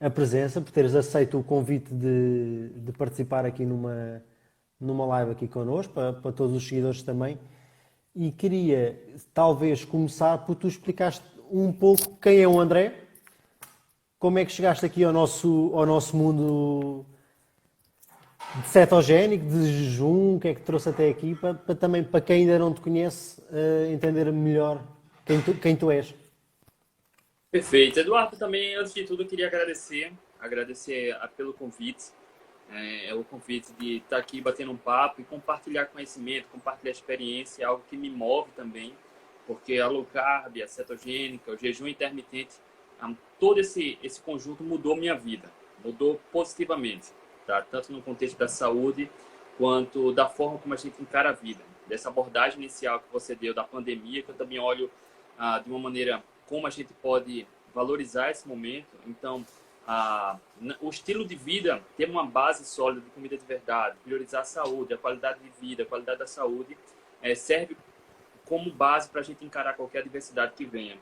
a presença, por teres aceito o convite de participar aqui numa live aqui connosco, para todos os seguidores também. E queria, talvez, começar por tu explicaste um pouco quem é o André, como é que chegaste aqui ao nosso mundo de cetogénico, de jejum, o que é que te trouxe até aqui, para também, para quem ainda não te conhece, entender melhor quem tu és. Perfeito. Eduardo, também, antes de tudo, eu queria agradecer pelo convite, o convite de estar aqui batendo um papo e compartilhar conhecimento, compartilhar experiência, é algo que me move também, porque a low carb, a cetogênica, o jejum intermitente, todo esse conjunto mudou minha vida, mudou positivamente, tá? Tanto no contexto da saúde, quanto da forma como a gente encara a vida. Dessa abordagem inicial que você deu da pandemia, que eu também olho de uma maneira como a gente pode valorizar esse momento. Então, o estilo de vida, ter uma base sólida de comida de verdade, priorizar a saúde, a qualidade de vida, a qualidade da saúde, serve como base para a gente encarar qualquer adversidade que venha.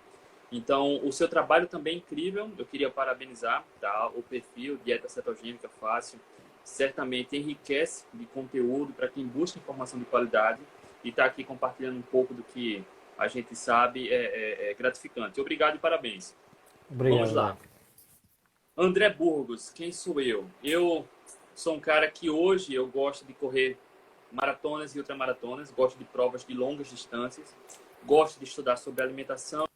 Então, o seu trabalho também é incrível. Eu queria parabenizar, tá? O perfil Dieta Cetogênica Fácil certamente enriquece de conteúdo para quem busca informação de qualidade, e estar aqui compartilhando um pouco do que a gente sabe é gratificante. Obrigado e parabéns. Obrigado, Vamos André. lá. André Burgos, quem sou eu? Eu sou um cara que hoje eu gosto de correr maratonas e ultramaratonas, gosto de provas de longas distâncias, gosto de estudar sobre alimentação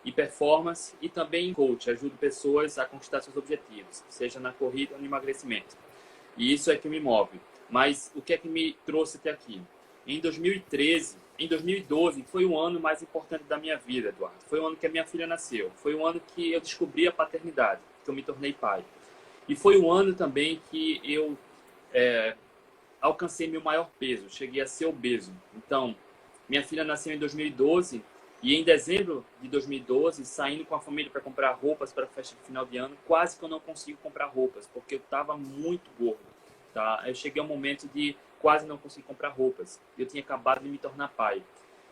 e performance, e também em coach, ajudo pessoas a conquistar seus objetivos, seja na corrida ou no emagrecimento. E isso é que me move. Mas o que é que me trouxe até aqui? Em 2013, em 2012, foi o ano mais importante da minha vida, Eduardo. Foi o ano que a minha filha nasceu. Foi o ano que eu descobri a paternidade, que eu me tornei pai. E foi o ano também que eu alcancei meu maior peso, cheguei a ser obeso. Então, minha filha nasceu em 2012 e em dezembro de 2012, saindo com a família para comprar roupas para a festa de final de ano, quase que eu não consigo comprar roupas, porque eu estava muito gordo, tá? Eu cheguei ao momento de quase não conseguir comprar roupas. Eu tinha acabado de me tornar pai.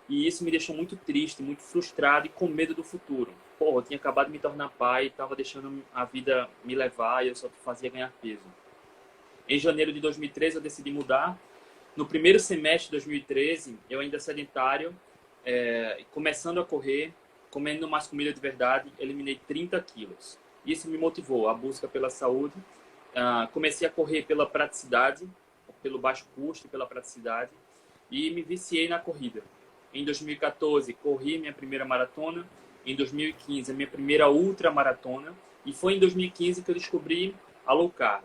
E isso me deixou muito triste, muito frustrado e com medo do futuro. Pô, eu tinha acabado de me tornar pai, estava deixando a vida me levar e eu só fazia ganhar peso. Em janeiro de 2013 eu decidi mudar. No primeiro semestre de 2013, eu ainda sedentário, começando a correr, comendo mais comida de verdade, eliminei 30 quilos. Isso me motivou, a busca pela saúde. Comecei a correr pela praticidade, pelo baixo custo, pela praticidade, e me viciei na corrida. Em 2014, corri minha primeira maratona. Em 2015, a minha primeira ultramaratona. E foi em 2015 que eu descobri a low carb,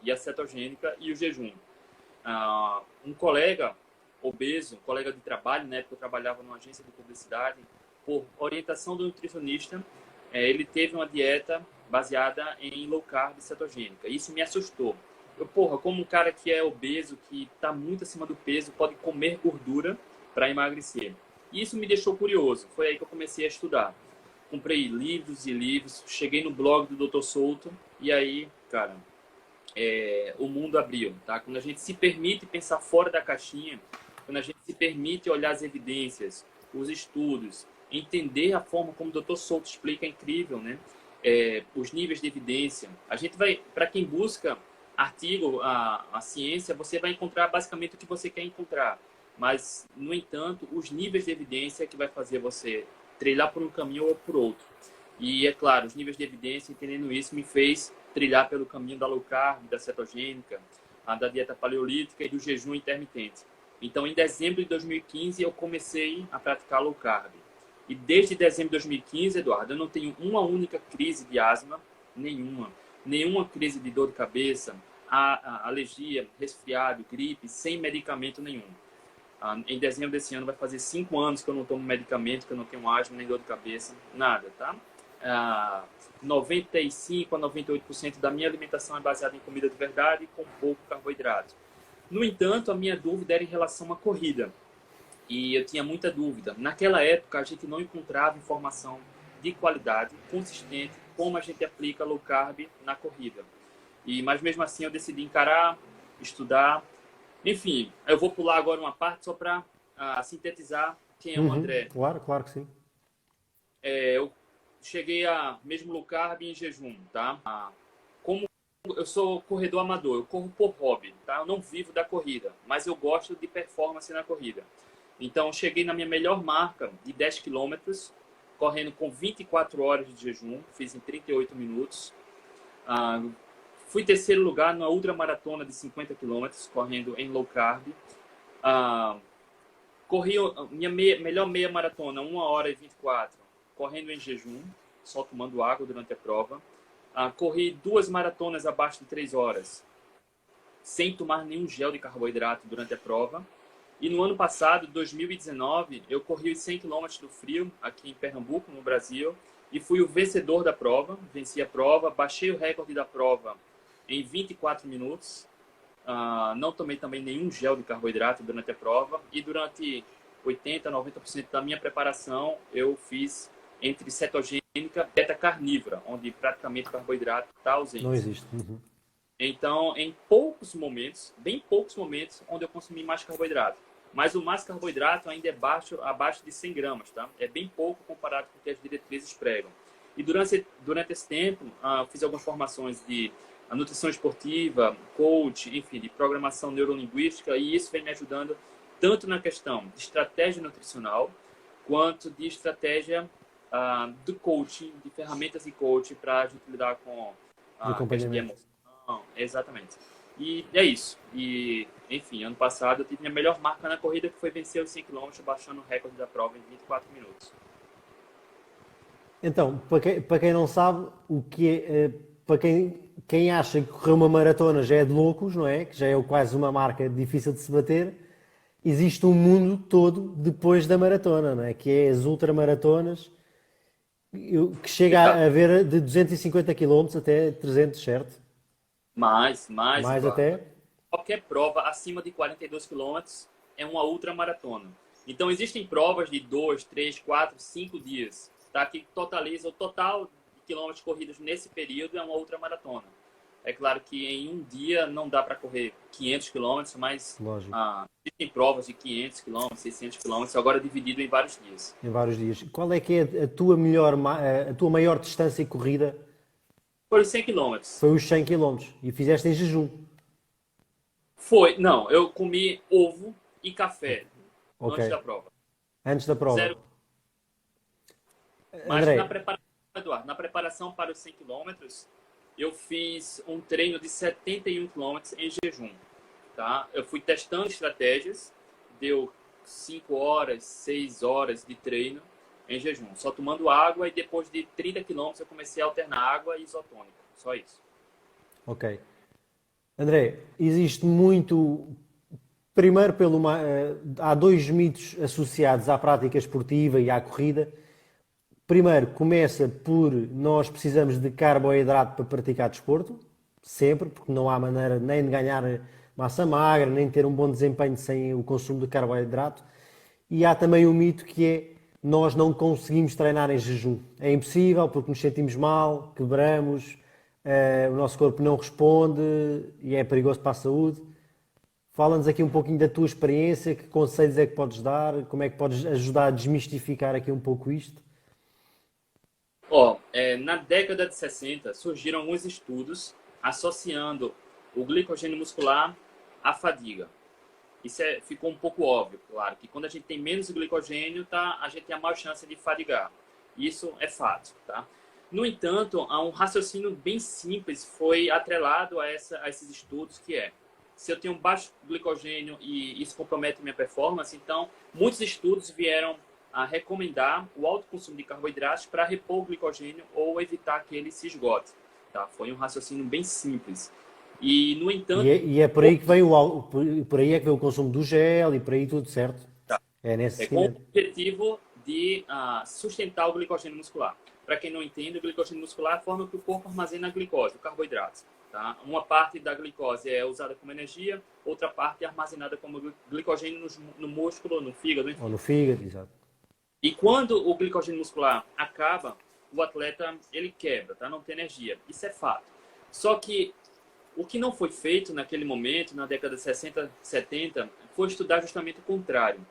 e a cetogênica e o jejum. Um colega obeso, um colega de trabalho, na época eu trabalhava numa agência de publicidade, por orientação do nutricionista, ele teve uma dieta baseada em low carb e cetogênica. Isso me assustou. Como um cara que é obeso, que está muito acima do peso, pode comer gordura para emagrecer? E isso me deixou curioso. Foi aí que eu comecei a estudar. Comprei livros e livros, cheguei no blog do Dr. Souto, e aí, cara, o mundo abriu, tá? Quando a gente se permite pensar fora da caixinha, quando a gente se permite olhar as evidências, os estudos, entender a forma como o Dr. Souto explica, é incrível, né? Os níveis de evidência. A gente vai, para quem busca artigo, a ciência, você vai encontrar basicamente o que você quer encontrar. Mas, no entanto, os níveis de evidência é que vai fazer você trilhar por um caminho ou por outro. E, é claro, os níveis de evidência, entendendo isso, me fez trilhar pelo caminho da low carb, da cetogênica, da dieta paleolítica e do jejum intermitente. Então, em dezembro de 2015, eu comecei a praticar low carb. E desde dezembro de 2015, Eduardo, eu não tenho uma única crise de asma, nenhuma. Nenhuma crise de dor de cabeça, alergia, resfriado, gripe, sem medicamento nenhum. Em dezembro desse ano vai fazer 5 anos que eu não tomo medicamento, que eu não tenho asma nem dor de cabeça, nada, tá? 95 a 98% da minha alimentação é baseada em comida de verdade, com pouco carboidrato. No entanto, a minha dúvida era em relação à corrida. E eu tinha muita dúvida. Naquela época, a gente não encontrava informação de qualidade, consistente, como a gente aplica low carb na corrida. Mas mesmo assim, eu decidi encarar, estudar. Enfim, eu vou pular agora uma parte só para sintetizar quem é o Uhum, André. claro, claro que sim. Eu cheguei a mesmo low carb em jejum, tá? como eu sou corredor amador, eu corro por hobby, tá? Eu não vivo da corrida, mas eu gosto de performance na corrida. Então, cheguei na minha melhor marca de 10 quilômetros, correndo com 24 horas de jejum, fiz em 38 minutos. Ah, fui terceiro lugar na ultramaratona de 50 quilômetros, correndo em low carb. Ah, corri minha melhor meia maratona, 1 hora e 24, correndo em jejum, só tomando água durante a prova. Corri 2 maratonas abaixo de 3 horas, sem tomar nenhum gel de carboidrato durante a prova. E no ano passado, 2019, eu corri os 100 quilômetros do frio, aqui em Pernambuco, no Brasil, e fui o vencedor da prova, venci a prova, baixei o recorde da prova em 24 minutos. Não tomei também nenhum gel de carboidrato durante a prova, e durante 80% a 90% da minha preparação, eu fiz entre cetogênica e dieta carnívora, onde praticamente o carboidrato está ausente. Não existe. Uhum. Então, em poucos momentos, bem poucos momentos, onde eu consumi mais carboidrato. Mas o mais carboidrato ainda é abaixo de 100 gramas, tá? É bem pouco comparado com o que as diretrizes pregam. E durante esse tempo, eu fiz algumas formações de nutrição esportiva, coach, enfim, de programação neurolinguística, e isso vem me ajudando tanto na questão de estratégia nutricional, quanto de estratégia do coaching, de ferramentas de coaching para a gente lidar com De a questão de acompanhamento. emoção. Exatamente. E é isso. E, enfim, ano passado eu tive minha melhor marca na corrida, que foi vencer os 100 km, baixando o recorde da prova em 24 minutos. Então, para quem não sabe, o que para quem acha que correr uma maratona já é de loucos, não é? Que já é quase uma marca difícil de se bater, existe um mundo todo depois da maratona, não é? Que é as ultramaratonas, que chega Exato. a haver de 250 quilómetros até 300, certo? Mais, Mais Eduardo. até? Qualquer prova acima de 42 quilômetros é uma ultramaratona. Então, existem provas de 2, 3, 4, 5 dias, tá? Que totaliza o total de quilômetros corridos nesse período é uma ultramaratona. É claro que em um dia não dá para correr 500 quilômetros, mas Lógico, existem provas de 500 quilômetros, 600 quilômetros, agora dividido em vários dias. em vários dias. Qual é que é a tua melhor, a tua maior distância corrida? Foi 100 quilômetros. Foi os 100 quilómetros e fizeste em jejum. Não, eu comi ovo e café Ok, antes da prova. antes da prova. Zero. Mas André, Eduardo, na preparação para os 100 quilômetros, eu fiz um treino de 71 quilômetros em jejum. Tá? Eu fui testando estratégias, deu 5 horas, 6 horas de treino em jejum, só tomando água, e depois de 30 quilômetros eu comecei a alternar água e isotônica, só isso. ok. André, existe muito. Primeiro, há dois mitos associados à prática esportiva e à corrida. Primeiro, começa por nós precisamos de carboidrato para praticar desporto, sempre, porque não há maneira nem de ganhar massa magra, nem de ter um bom desempenho sem o consumo de carboidrato. E há também o mito que é nós não conseguimos treinar em jejum. É impossível porque nos sentimos mal, quebramos, o nosso corpo não responde e é perigoso para a saúde. Fala-nos aqui um pouquinho da tua experiência, que conselhos é que podes dar, como é que podes ajudar a desmistificar aqui um pouco isto. Na década de 60 surgiram alguns estudos associando o glicogênio muscular à fadiga. Isso ficou um pouco óbvio, claro, que quando a gente tem menos glicogênio, tá, a gente tem a maior chance de fadigar. Isso é fato, tá? No entanto, há um raciocínio bem simples foi atrelado a esses estudos, que é: se eu tenho baixo glicogênio e isso compromete minha performance, então muitos estudos vieram a recomendar o alto consumo de carboidratos para repor o glicogênio ou evitar que ele se esgote. Tá? Foi um raciocínio bem simples. E, no entanto, E é por aí que vem por aí é que vem o consumo do gel e por aí tudo, certo? É nesse é com o seguimento. objetivo de sustentar o glicogênio muscular. Para quem não entende, o glicogênio muscular é a forma que o corpo armazena a glicose, o carboidrato. Tá? Uma parte da glicose é usada como energia, outra parte é armazenada como glicogênio no músculo, no fígado, enfim. Ou no fígado, exato. E quando o glicogênio muscular acaba, o atleta ele quebra, tá? Não tem energia. Isso é fato. Só que o que não foi feito naquele momento, na década de 60, 70, foi estudar justamente o contrário.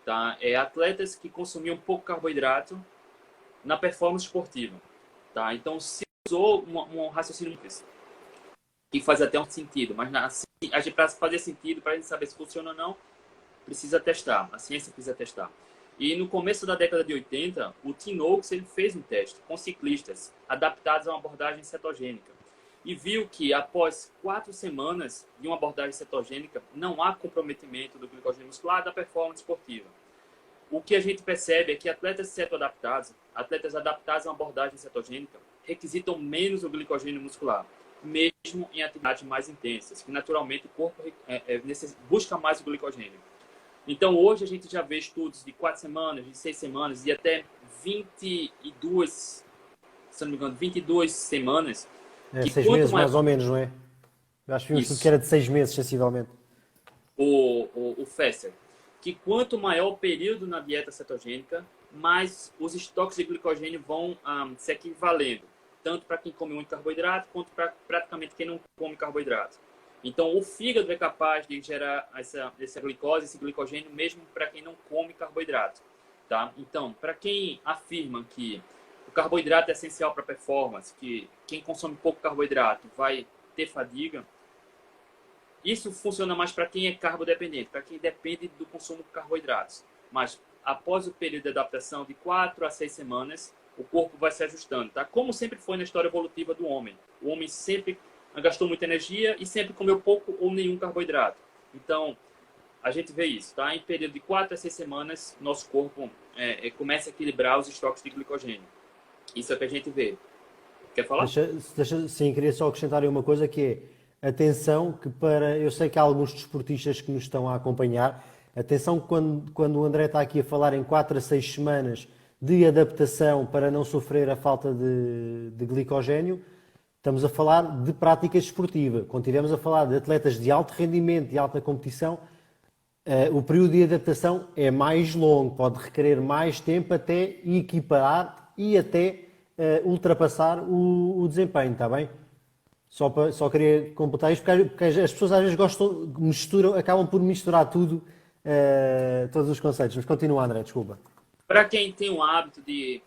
Tá? Atletas que consumiam pouco carboidrato na performance esportiva. Tá? Então, se usou um raciocínio simples. que faz até um sentido, mas assim, para fazer sentido, para a gente saber se funciona ou não, precisa testar, a ciência precisa testar. E no começo da década de 80, o Tim Oakes ele fez um teste com ciclistas adaptados a uma abordagem cetogênica e viu que após 4 semanas de uma abordagem cetogênica não há comprometimento do glicogênio muscular da performance esportiva. O que a gente percebe é que atletas cetoadaptados, atletas adaptados a uma abordagem cetogênica, requisitam menos o glicogênio muscular, mesmo em atividades mais intensas, que naturalmente o corpo busca mais o glicogênio. Então, hoje a gente já vê estudos de 4 semanas, de 6 semanas e até 22, se não me engano, 22 semanas. É, 6 meses mais ou menos, não é? Eu acho que vi um estudo que era de 6 meses, sensivelmente. O Fester, que quanto maior o período na dieta cetogênica, mais os estoques de glicogênio vão se equivalendo, tanto para quem come muito carboidrato, quanto para praticamente quem não come carboidrato. Então, o fígado é capaz de gerar essa glicose, esse glicogênio, mesmo para quem não come carboidrato. Tá? Então, para quem afirma que o carboidrato é essencial para a performance, que quem consome pouco carboidrato vai ter fadiga, isso funciona mais para quem é carbodependente, para quem depende do consumo de carboidratos. Mas, após o período de adaptação de 4 a 6 semanas, o corpo vai se ajustando. Tá? Como sempre foi na história evolutiva do homem. O homem sempre gastou muita energia e sempre comeu pouco ou nenhum carboidrato. Então, a gente vê isso, tá? Em período de 4 a 6 semanas, nosso corpo começa a equilibrar os estoques de glicogênio. Isso é o que a gente vê. Quer falar? Sim, queria só acrescentar uma coisa que é, atenção, que eu sei que há alguns desportistas que nos estão a acompanhar, atenção quando o André está aqui a falar em 4 a 6 semanas de adaptação para não sofrer a falta de glicogênio, estamos a falar de prática esportiva. Quando estivermos a falar de atletas de alto rendimento, de alta competição, o período de adaptação é mais longo, pode requerer mais tempo até equiparar e até ultrapassar o desempenho, está bem? Só queria completar isto, porque as pessoas às vezes acabam por misturar tudo, todos os conceitos. Mas continua, André, desculpa. Para quem tem o hábito de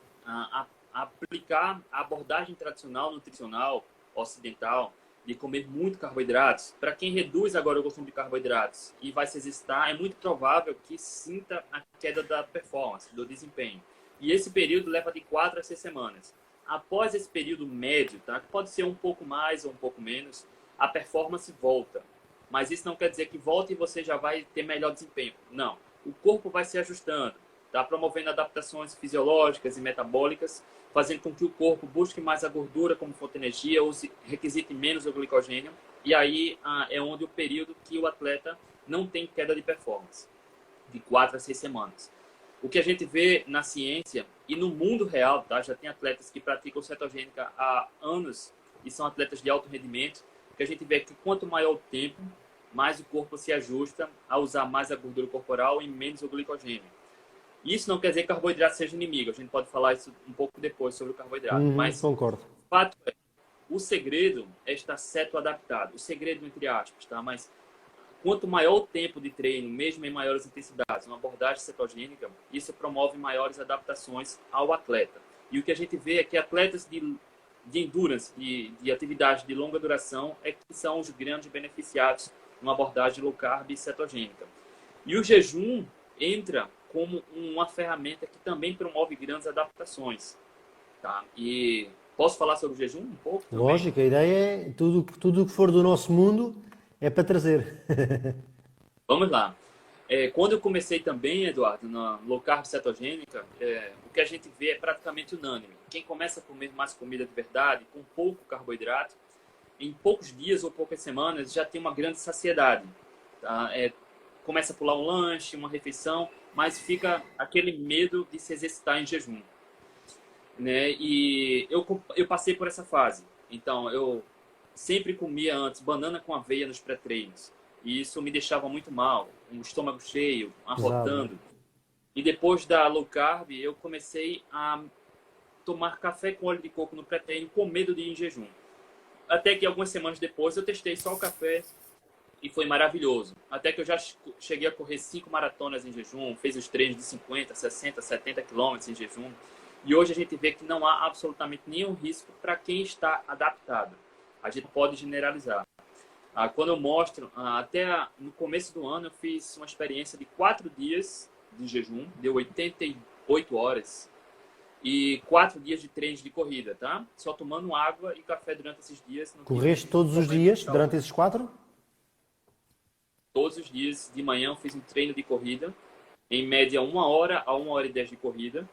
aplicar a abordagem tradicional nutricional ocidental, de comer muito carboidratos, para quem reduz agora o consumo de carboidratos e vai se exercitar, é muito provável que sinta a queda da performance, do desempenho. E esse período leva de 4 a 6 semanas. Após esse período médio, tá? Que pode ser um pouco mais ou um pouco menos, a performance volta. Mas isso não quer dizer que volte e você já vai ter melhor desempenho. Não. O corpo vai se ajustando, tá? Promovendo adaptações fisiológicas e metabólicas, fazendo com que o corpo busque mais a gordura como fonte de energia, requisite menos o glicogênio. E aí é onde o período que o atleta não tem queda de performance, de 4 a 6 semanas. O que a gente vê na ciência e no mundo real, tá? Já tem atletas que praticam cetogênica há anos e são atletas de alto rendimento, que a gente vê que quanto maior o tempo, mais o corpo se ajusta a usar mais a gordura corporal e menos o glicogênio. Isso não quer dizer que carboidrato seja inimigo, a gente pode falar isso um pouco depois sobre o carboidrato, mas concordo. O fato é, o segredo é estar cetoadaptado, o segredo entre aspas, tá? Mas quanto maior o tempo de treino, mesmo em maiores intensidades, uma abordagem cetogênica, isso promove maiores adaptações ao atleta. E o que a gente vê é que atletas de endurance, de atividade de longa duração, é que são os grandes beneficiados numa abordagem low carb e cetogênica. E o jejum entra como uma ferramenta que também promove grandes adaptações. Tá? E posso falar sobre o jejum um pouco também? Lógico, a ideia é tudo que for do nosso mundo é para trazer. Vamos lá. Quando eu comecei também, Eduardo, na low carb cetogênica, o que a gente vê é praticamente unânime. Quem começa a comer mais comida de verdade, com pouco carboidrato, em poucos dias ou poucas semanas já tem uma grande saciedade. Tá? Começa a pular um lanche, uma refeição, mas fica aquele medo de se exercitar em jejum. Né? E eu passei por essa fase. Então, eu sempre comia antes banana com aveia nos pré-treinos. E isso me deixava muito mal, um estômago cheio, arrotando. E depois da low carb, eu comecei a tomar café com óleo de coco no pré-treino com medo de ir em jejum. Até que algumas semanas depois eu testei só o café e foi maravilhoso. Até que eu já cheguei a correr 5 maratonas em jejum, fez os treinos de 50, 60, 70 quilômetros em jejum. E hoje a gente vê que não há absolutamente nenhum risco para quem está adaptado. A gente pode generalizar. Quando eu mostro, no começo do ano eu fiz uma experiência de 4 dias de jejum, deu 88 horas, e 4 dias de treinos de corrida, tá? Só tomando água e café durante esses dias. Não tive Correste todos os problema de dias saúde. durante esses 4? Todos os dias de manhã eu fiz um treino de corrida, em média 1 hora a 1 hora e 10 de corrida,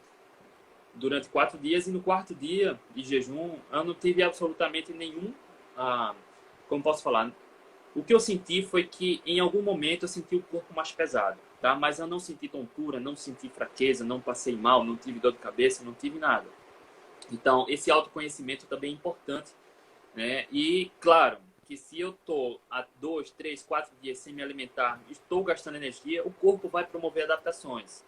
durante 4 dias. E no quarto dia de jejum eu não tive absolutamente nenhum, como posso falar, o que eu senti foi que em algum momento eu senti o corpo mais pesado, tá? Mas eu não senti tontura, não senti fraqueza, não passei mal, não tive dor de cabeça, não tive nada. Então, esse autoconhecimento também é importante, né? E, claro, que se eu estou há 2, 3, 4 dias sem me alimentar, estou gastando energia, o corpo vai promover adaptações.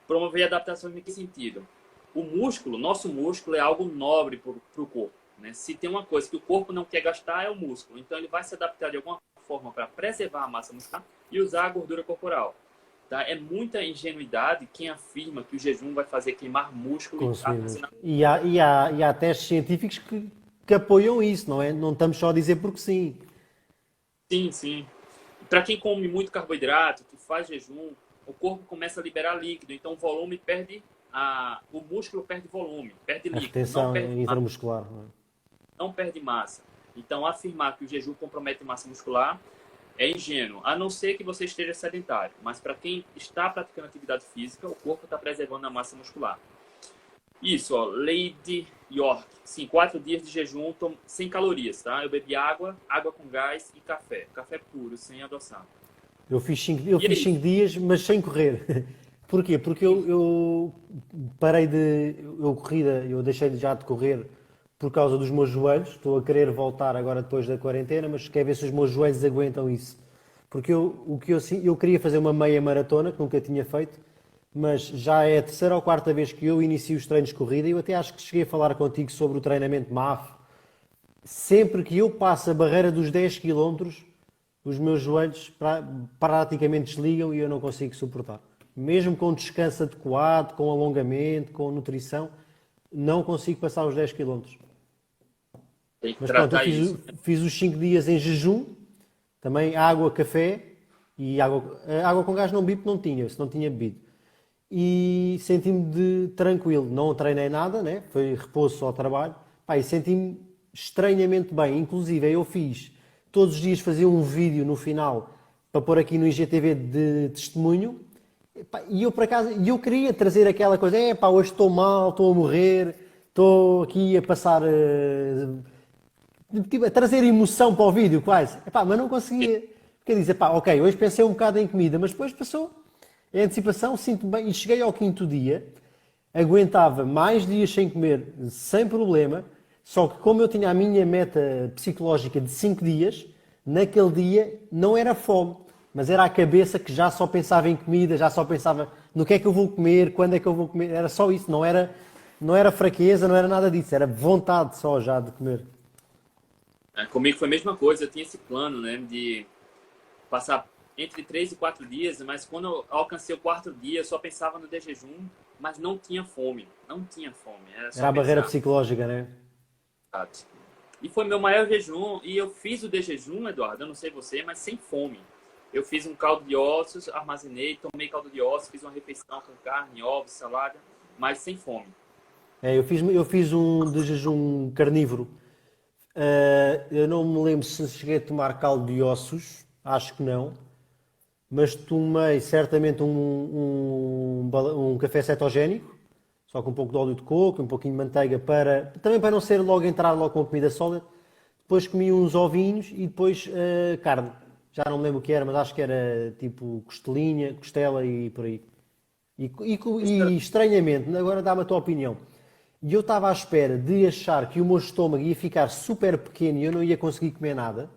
Promover adaptações em que sentido? O músculo, nosso músculo é algo nobre para o corpo, né? Se tem uma coisa que o corpo não quer gastar, é o músculo. Então, ele vai se adaptar de alguma forma para preservar a massa muscular e usar a gordura corporal. Tá? É muita ingenuidade quem afirma que o jejum vai fazer queimar músculo e Consumir armazenar. músculo. E há testes científicos que apoiam isso, não é? Não estamos só a dizer porque sim. Sim, sim. Para quem come muito carboidrato, que faz jejum, o corpo começa a liberar líquido, então o volume perde, o músculo perde volume, perde A líquido, retenção intramuscular. Não é? não perde massa. Então afirmar que o jejum compromete massa muscular é ingênuo, a não ser que você esteja sedentário. Mas para quem está praticando atividade física, o corpo está preservando a massa muscular. Isso, ó, Lady York. Sim, 4 dias de jejum sem calorias, tá? Eu bebi água, água com gás e café. Café puro, sem adoçar. Eu fiz 5 E é isso. dias, mas sem correr. Porquê? Porque eu parei de. Eu deixei já de correr por causa dos meus joelhos. Estou a querer voltar agora depois da quarentena, mas quero ver se os meus joelhos aguentam isso. Porque eu queria fazer uma meia maratona, que nunca tinha feito, mas já é a terceira ou quarta vez que eu inicio os treinos de corrida e eu até acho que cheguei a falar contigo sobre o treinamento MAF. Sempre que eu passo a barreira dos 10 km, os meus joelhos praticamente desligam e eu não consigo suportar. Mesmo com descanso adequado, com alongamento, com nutrição, não consigo passar os 10 km. Tem que Mas pronto, eu tratar fiz, isso. fiz os 5 dias em jejum, também água, café e água com gás não bebo, não tinha, se não tinha bebido. E senti-me tranquilo, não treinei nada, né? Foi repouso só ao trabalho. Pá, e senti-me estranhamente bem. Inclusive, eu fiz, todos os dias fazia um vídeo no final para pôr aqui no IGTV de testemunho. Pá, e eu, por acaso, queria trazer aquela coisa, pá, hoje estou mal, estou a morrer, estou aqui a passar, tipo, a trazer emoção para o vídeo quase. Epá, mas não conseguia. Porque dizer, pá, ok, hoje pensei um bocado em comida, mas depois passou. Em antecipação, sinto bem. E cheguei ao quinto dia, aguentava mais dias sem comer, sem problema. Só que como eu tinha a minha meta psicológica de 5 dias, naquele dia não era fome, mas era a cabeça que já só pensava em comida, já só pensava no que é que eu vou comer, quando é que eu vou comer. Era só isso, não era fraqueza, não era nada disso, era vontade só já de comer. Comigo foi a mesma coisa. Eu tinha esse plano, né, de passar entre 3 e 4 dias, mas quando eu alcancei o quarto dia, eu só pensava no de jejum, mas não tinha fome. Não tinha fome, era só Era a barreira pensar. psicológica, né? E foi meu maior jejum. E eu fiz o de jejum, Eduardo, eu não sei você, mas sem fome. Eu fiz um caldo de ossos, armazenei, tomei caldo de ossos, fiz uma refeição com carne, ovos, salada, mas sem fome. Eu fiz um de jejum carnívoro. Eu não me lembro se cheguei a tomar caldo de ossos, acho que não, mas tomei certamente um café cetogénico, só com um pouco de óleo de coco, um pouquinho de manteiga, também para não ser logo entrar logo com a comida sólida. Depois comi uns ovinhos e depois carne. Já não me lembro o que era, mas acho que era tipo costelinha, costela e por aí. E estranhamente, agora dá-me a tua opinião. E eu estava à espera de achar que o meu estômago ia ficar super pequeno e eu não ia conseguir comer nada.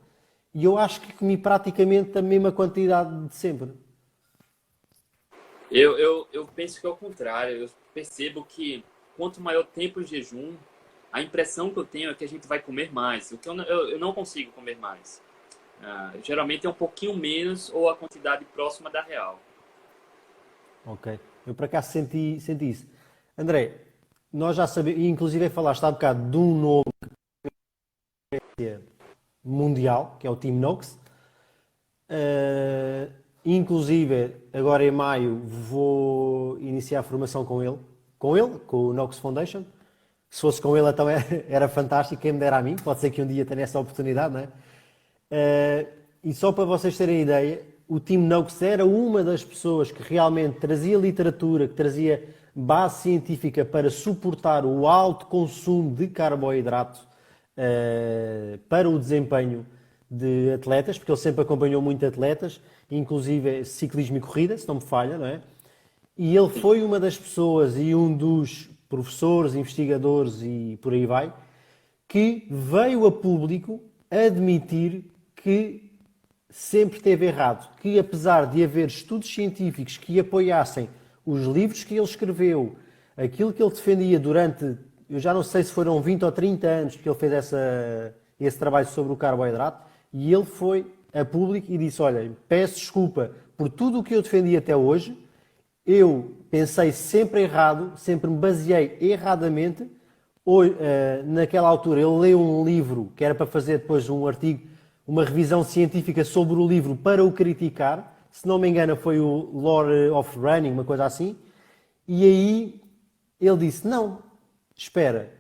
E eu acho que comi praticamente a mesma quantidade de sempre. Eu penso que é o contrário. Eu percebo que quanto maior o tempo em jejum, a impressão que eu tenho é que a gente vai comer mais. O que eu não consigo comer mais. Geralmente é um pouquinho menos ou a quantidade próxima da real. Ok. Eu por acaso senti isso. André, nós já sabemos, e inclusive falaste há bocado de um nome, mundial, que é o Team Noakes. Inclusive, agora em maio, vou iniciar a formação com ele, com o Noakes Foundation. Se fosse com ele, então era fantástico, quem me dera a mim. Pode ser que um dia tenha essa oportunidade, não é? E só para vocês terem ideia, o Team Noakes era uma das pessoas que realmente trazia literatura, que trazia base científica para suportar o alto consumo de carboidrato para o desempenho de atletas, porque ele sempre acompanhou muito atletas, inclusive ciclismo e corrida, se não me falha, não é? E ele foi uma das pessoas e um dos professores, investigadores e por aí vai, que veio a público admitir que sempre esteve errado, que apesar de haver estudos científicos que apoiassem os livros que ele escreveu, aquilo que ele defendia durante, eu já não sei se foram 20 ou 30 anos que ele fez esse trabalho sobre o carboidrato, e ele foi a público e disse, olha, peço desculpa por tudo o que eu defendi até hoje, eu pensei sempre errado, sempre me baseei erradamente. Naquela altura ele leu um livro que era para fazer depois um artigo, uma revisão científica sobre o livro para o criticar, se não me engano foi o Law of Running, uma coisa assim, e aí ele disse, não, espera,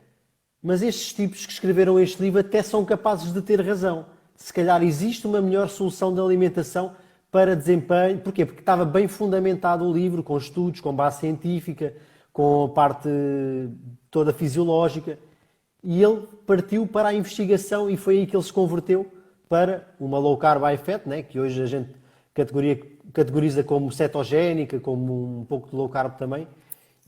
mas estes tipos que escreveram este livro até são capazes de ter razão. Se calhar existe uma melhor solução de alimentação para desempenho. Porquê? Porque estava bem fundamentado o livro, com estudos, com base científica, com a parte toda fisiológica. E ele partiu para a investigação e foi aí que ele se converteu para uma low carb high fat, né? Que hoje a gente categoriza como cetogénica, como um pouco de low carb também.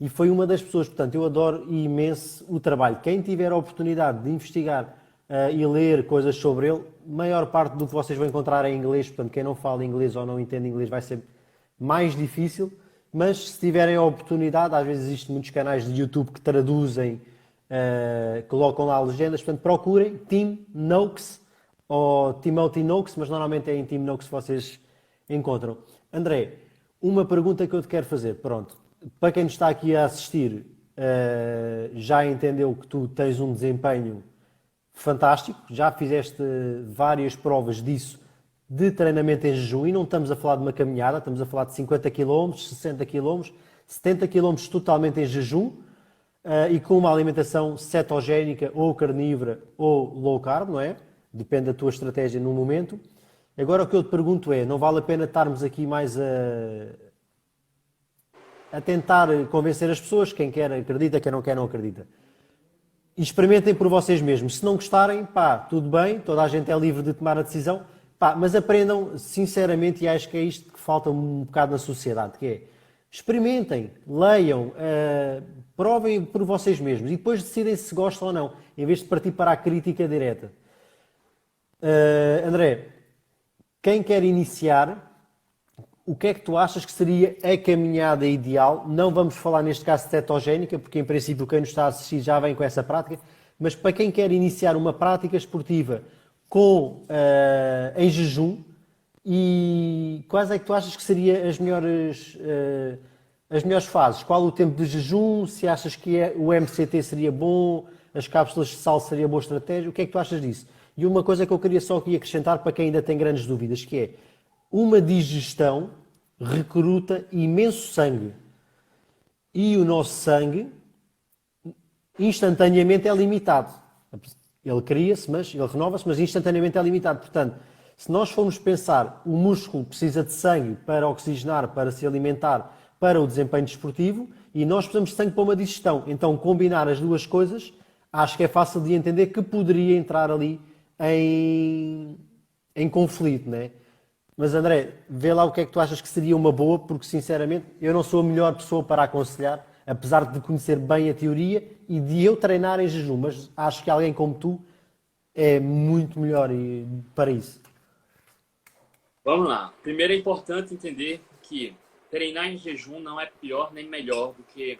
E foi uma das pessoas, portanto, eu adoro imenso o trabalho. Quem tiver a oportunidade de investigar e ler coisas sobre ele, maior parte do que vocês vão encontrar é em inglês, portanto, quem não fala inglês ou não entende inglês vai ser mais difícil, mas se tiverem a oportunidade, às vezes existem muitos canais de YouTube que traduzem, colocam lá legendas, portanto, procurem Team Noakes ou Timothy Noakes, mas normalmente é em Team Noakes que vocês encontram. André, uma pergunta que eu te quero fazer, pronto, para quem está aqui a assistir, já entendeu que tu tens um desempenho fantástico, já fizeste várias provas disso de treinamento em jejum e não estamos a falar de uma caminhada, estamos a falar de 50 km, 60 km, 70 km totalmente em jejum e com uma alimentação cetogénica ou carnívora ou low carb, não é? Depende da tua estratégia no momento. Agora o que eu te pergunto é, não vale a pena estarmos aqui mais a tentar convencer as pessoas, quem quer acredita, quem não quer não acredita. Experimentem por vocês mesmos. Se não gostarem, pá, tudo bem, toda a gente é livre de tomar a decisão, pá, mas aprendam sinceramente, e acho que é isto que falta um bocado na sociedade, que é, experimentem, leiam, provem por vocês mesmos e depois decidem se gostam ou não, em vez de partir para a crítica direta. André, quem quer iniciar, o que é que tu achas que seria a caminhada ideal? Não vamos falar neste caso de cetogénica, porque em princípio quem nos está a assistir já vem com essa prática, mas para quem quer iniciar uma prática esportiva em jejum, e quais é que tu achas que seriam as melhores fases? Qual o tempo de jejum? Se achas que o MCT seria bom, as cápsulas de sal seria boa estratégia? O que é que tu achas disso? E uma coisa que eu queria só aqui acrescentar para quem ainda tem grandes dúvidas, que é uma digestão recruta imenso sangue e o nosso sangue instantaneamente é limitado. Ele cria-se, mas ele renova-se, mas instantaneamente é limitado. Portanto, se nós formos pensar, o músculo precisa de sangue para oxigenar, para se alimentar, para o desempenho desportivo, e nós precisamos de sangue para uma digestão. Então, combinar as duas coisas, acho que é fácil de entender que poderia entrar ali em conflito, né? Mas André, vê lá o que é que tu achas que seria uma boa, porque sinceramente eu não sou a melhor pessoa para aconselhar, apesar de conhecer bem a teoria e de eu treinar em jejum, mas acho que alguém como tu é muito melhor para isso. Vamos lá. Primeiro é importante entender que treinar em jejum não é pior nem melhor do que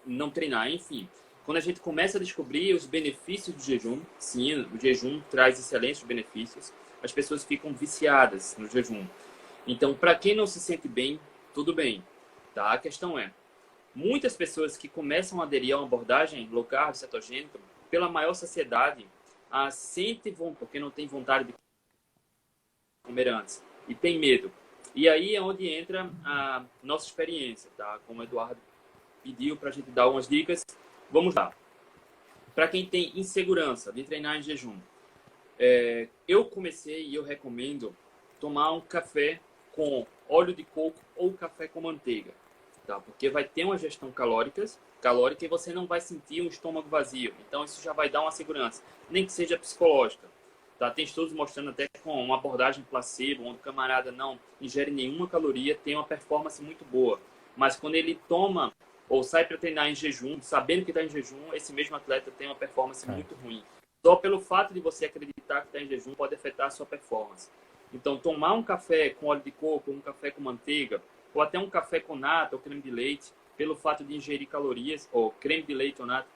não treinar. Enfim, quando a gente começa a descobrir os benefícios do jejum, sim, o jejum traz excelentes benefícios, as pessoas ficam viciadas no jejum. Então, para quem não se sente bem, tudo bem. Tá? A questão é, muitas pessoas que começam a aderir a uma abordagem low carb, cetogênica, pela maior saciedade, sente vontade, porque não tem vontade de comer antes e tem medo. E aí é onde entra a nossa experiência, tá? Como o Eduardo pediu para a gente dar umas dicas, vamos lá. Para quem tem insegurança de treinar em jejum, eu comecei e eu recomendo tomar um café com óleo de coco ou café com manteiga, tá? Porque vai ter uma gestão calórica e você não vai sentir um estômago vazio. Então isso já vai dar uma segurança, nem que seja psicológica. Tá? Tem estudos mostrando até com uma abordagem placebo, onde o camarada não ingere nenhuma caloria, tem uma performance muito boa. Mas quando ele toma ou sai para treinar em jejum, sabendo que está em jejum, esse mesmo atleta tem uma performance muito ruim. Só pelo fato de você acreditar que está em jejum pode afetar a sua performance. Então, tomar um café com óleo de coco, um café com manteiga, ou até um café com nata ou creme de leite, pelo fato de ingerir calorias, ou creme de leite ou nata,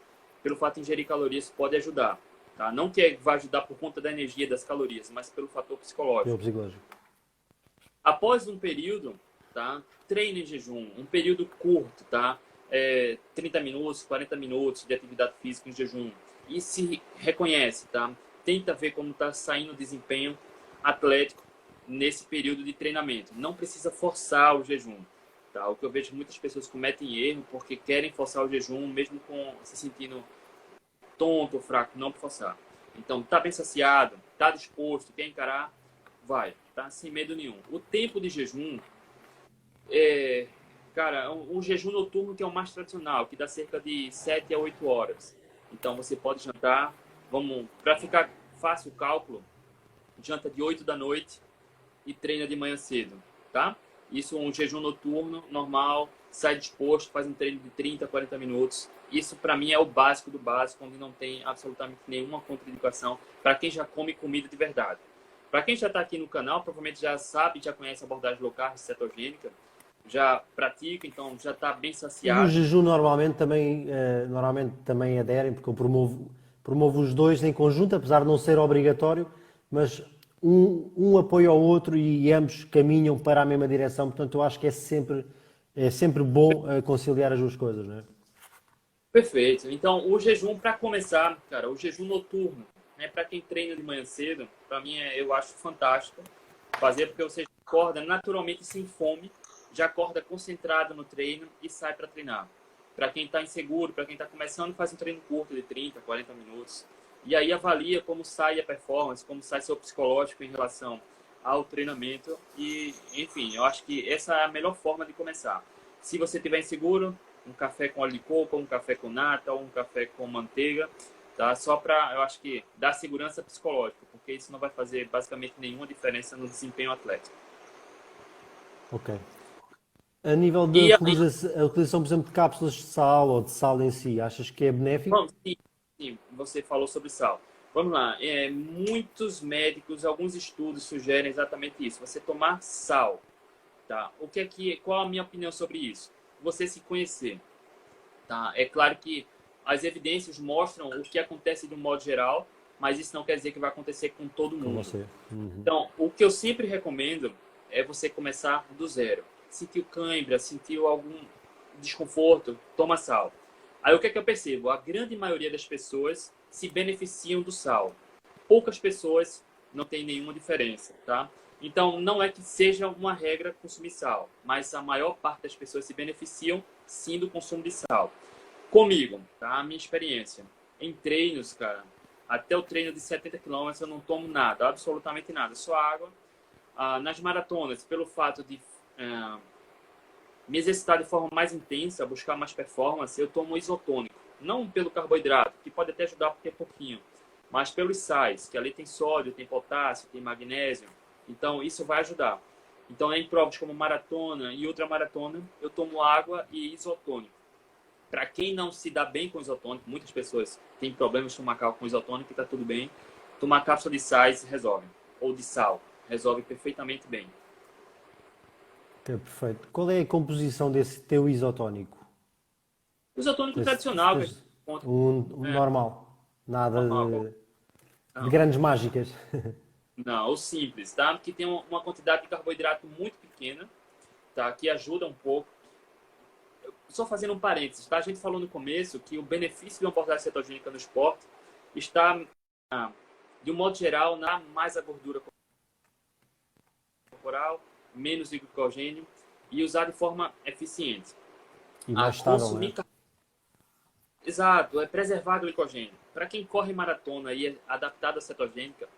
pelo fato de ingerir calorias, pode ajudar. Tá? Não que vai ajudar por conta da energia das calorias, mas pelo fator psicológico. Após um período, tá? Treine em jejum, um período curto, tá? 30 minutos, 40 minutos de atividade física em jejum. E se reconhece, tá? Tenta ver como está saindo o desempenho atlético nesse período de treinamento. Não precisa forçar o jejum. Tá? O que eu vejo muitas pessoas cometem erro porque querem forçar o jejum, mesmo com se sentindo tonto ou fraco, não forçar. Então, tá bem saciado, tá disposto, quer encarar, vai, tá? Sem medo nenhum. O tempo de jejum cara, um jejum noturno que é o mais tradicional, que dá cerca de 7 a 8 horas. Então, você pode jantar, para ficar fácil o cálculo, janta de 8 da noite e treina de manhã cedo, tá? Isso é um jejum noturno, normal, sai disposto, faz um treino de 30 a 40 minutos. Isso, para mim, é o básico do básico, onde não tem absolutamente nenhuma contraindicação para quem já come comida de verdade. Para quem já está aqui no canal, provavelmente já sabe, já conhece a abordagem low carb cetogênica, já pratica, então já está bem E o saciado. jejum normalmente também aderem, porque eu promovo os dois em conjunto, apesar de não ser obrigatório, mas um apoia ao outro e ambos caminham para a mesma direção, portanto eu acho que é sempre bom conciliar as duas coisas, não é? Perfeito. Então, o jejum, para começar, cara, o jejum noturno, né, para quem treina de manhã cedo, para mim eu acho fantástico fazer, porque você acorda naturalmente sem fome, já acorda concentrado no treino e sai para treinar. Para quem está inseguro, para quem está começando, faz um treino curto de 30, 40 minutos. E aí avalia como sai a performance, como sai seu psicológico em relação ao treinamento. E, enfim, eu acho que essa é a melhor forma de começar. Se você estiver inseguro, um café com óleo de coco, um café com nata, ou um café com manteiga, tá? Só para, eu acho que, dar segurança psicológica, porque isso não vai fazer basicamente nenhuma diferença no desempenho atlético. Ok. A nível da E utilização, por exemplo, de cápsulas de sal ou de sal em si, achas que é benéfico? vamos, sim, você falou sobre sal. Vamos lá, muitos médicos, alguns estudos sugerem exatamente isso. Você tomar sal, tá? Qual a minha opinião sobre isso? Você se conhecer, tá? É claro que as evidências mostram o que acontece de um modo geral, mas isso não quer dizer que vai acontecer com todo Com mundo. você. Uhum. Então, o que eu sempre recomendo é você começar do zero. Sentiu cãibra, sentiu algum desconforto, toma sal. Aí o que é que eu percebo? A grande maioria das pessoas se beneficiam do sal. Poucas pessoas não tem nenhuma diferença, tá? Então, não é que seja uma regra consumir sal, mas a maior parte das pessoas se beneficiam sim do consumo de sal. Comigo, tá? A minha experiência. Em treinos, cara, até o treino de 70 quilômetros eu não tomo nada, absolutamente nada, só água. Nas maratonas, pelo fato de me exercitar de forma mais intensa, buscar mais performance, eu tomo isotônico. Não pelo carboidrato, que pode até ajudar porque é pouquinho, mas pelos sais, que ali tem sódio, tem potássio, tem magnésio. Então, isso vai ajudar. Então, em provas como maratona e ultramaratona, eu tomo água e isotônico. Para quem não se dá bem com isotônico, muitas pessoas têm problemas estomacal com isotônico e está tudo bem, tomar cápsula de sais resolve. Ou de sal, resolve perfeitamente bem. Ok, perfeito. Qual é a composição desse teu isotónico? O isotônico tradicional que a gente Tens encontra um é normal, nada normal. de Não, grandes mágicas. não, o simples, tá? Que tem uma quantidade de carboidrato muito pequena, tá? Que ajuda um pouco. Só fazendo um parênteses, tá? A gente falou no começo que o benefício de uma abordagem cetogênica no esporte está de um modo geral, mais a gordura corporal, menos de glicogênio e usar de forma eficiente. E A mais estável, né? consumir Exato, é preservar glicogênio. Para quem corre maratona e é adaptado à cetogênica,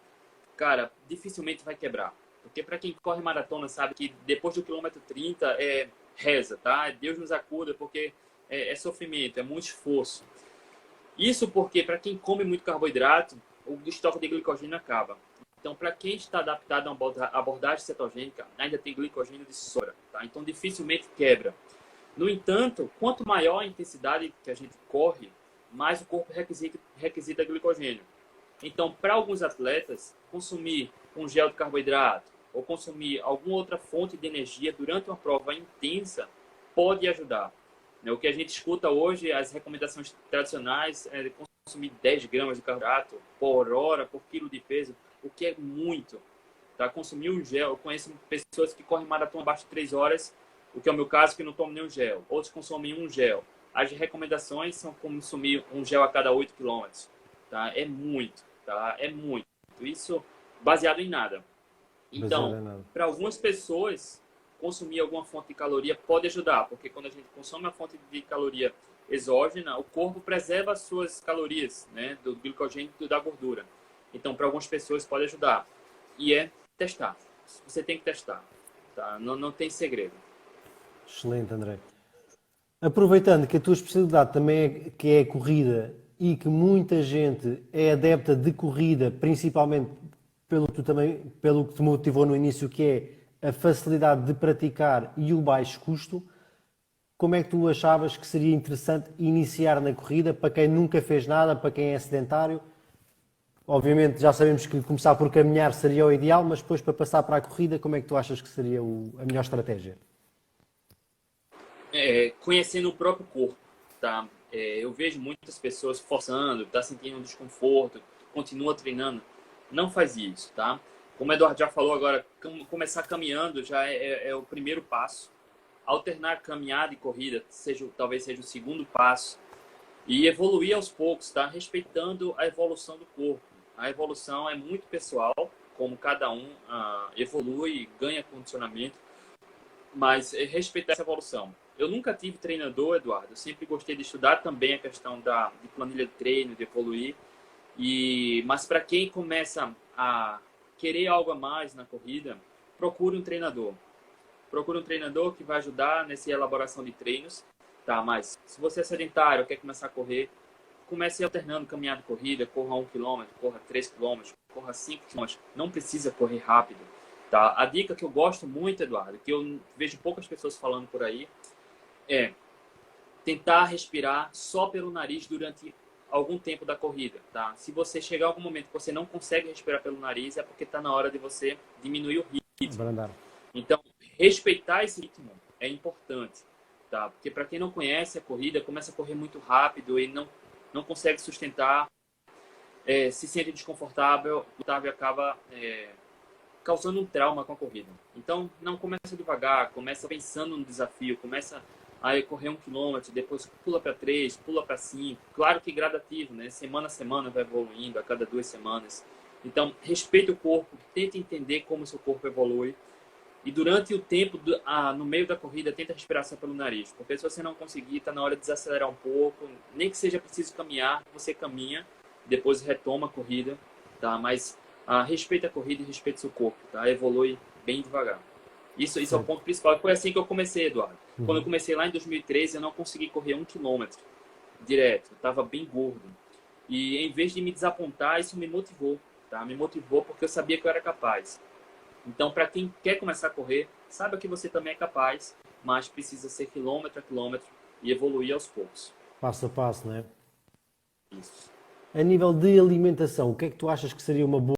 cara, dificilmente vai quebrar. Porque para quem corre maratona sabe que depois do quilômetro 30 é reza, tá? Deus nos acuda porque é sofrimento, é muito esforço. Isso porque para quem come muito carboidrato, o estoque de glicogênio acaba. Então, para quem está adaptado a uma abordagem cetogênica, ainda tem glicogênio de sobra, tá? Então, dificilmente quebra. No entanto, quanto maior a intensidade que a gente corre, mais o corpo requisita glicogênio. Então, para alguns atletas, consumir um gel de carboidrato ou consumir alguma outra fonte de energia durante uma prova intensa pode ajudar. O que a gente escuta hoje, as recomendações tradicionais é consumir 10 gramas de carboidrato por hora, por quilo de peso, o que é muito. Tá? Consumir um gel, eu conheço pessoas que correm maratona abaixo de 3 horas, o que é o meu caso, que não tomam nenhum gel. Outros consomem um gel. As recomendações são consumir um gel a cada 8 quilômetros. Tá? É muito, tá? É muito. Isso baseado em nada. Baseado Então, em nada. para algumas pessoas, consumir alguma fonte de caloria pode ajudar, porque quando a gente consome uma fonte de caloria exógena, o corpo preserva as suas calorias, né, do glicogênio e da gordura. Então, para algumas pessoas pode ajudar. E é testar. Você tem que testar, tá? Não tem segredo. Excelente, André. Aproveitando que a tua especialidade também que é a corrida e que muita gente é adepta de corrida, principalmente pelo que te motivou no início, que é a facilidade de praticar e o baixo custo, como é que tu achavas que seria interessante iniciar na corrida para quem nunca fez nada, para quem é sedentário? Obviamente já sabemos que começar por caminhar seria o ideal, mas depois para passar para a corrida, como é que tu achas que seria a melhor estratégia? Conhecendo o próprio corpo, tá? Eu vejo muitas pessoas forçando, tá sentindo um desconforto, continua treinando. Não faz isso, tá? Como o Eduardo já falou agora, começar caminhando já é o primeiro passo. Alternar caminhada e corrida talvez seja o segundo passo. E evoluir aos poucos, tá? Respeitando a evolução do corpo. A evolução é muito pessoal, como cada um evolui, ganha condicionamento, mas respeitar essa evolução. Eu nunca tive treinador, Eduardo. Eu sempre gostei de estudar também a questão de planilha de treino, de evoluir. Mas para quem começa a querer algo a mais na corrida, procure um treinador. Procure um treinador que vai ajudar nessa elaboração de treinos. Tá, mas se você é sedentário, quer começar a correr, comece alternando caminhada e corrida, corra 1 quilômetro, corra 3 quilômetros, corra 5 quilômetros. Não precisa correr rápido. Tá? A dica que eu gosto muito, Eduardo, que eu vejo poucas pessoas falando por aí, é tentar respirar só pelo nariz durante algum tempo da corrida, tá? Se você chegar a algum momento que você não consegue respirar pelo nariz, é porque está na hora de você diminuir o ritmo. Brandar. Então, respeitar esse ritmo é importante, tá? Porque para quem não conhece a corrida, começa a correr muito rápido e não consegue sustentar, se sente desconfortável, e acaba causando um trauma com a corrida. Então, não começa devagar, começa pensando no desafio, começa a correr 1 quilômetro, depois pula para 3, pula para 5. Claro que gradativo, né? Semana a semana vai evoluindo, a cada 2 semanas. Então, respeite o corpo, tente entender como o seu corpo evolui. E durante o tempo, no meio da corrida, tenta respirar só pelo nariz. Porque se você não conseguir, está na hora de desacelerar um pouco. Nem que seja preciso caminhar, você caminha, depois retoma a corrida, tá? Mas respeita a corrida e respeita o seu corpo, tá? Evolui bem devagar. Isso é o ponto principal. Foi assim que eu comecei, Eduardo. Quando eu comecei lá em 2013, eu não consegui correr 1 quilômetro direto. Eu estava bem gordo. E em vez de me desapontar, isso me motivou, tá? Me motivou porque eu sabia que eu era capaz. Então, para quem quer começar a correr, saiba que você também é capaz, mas precisa ser quilômetro a quilômetro e evoluir aos poucos. Passo a passo, não é? Isso. A nível de alimentação, o que é que tu achas que seria uma boa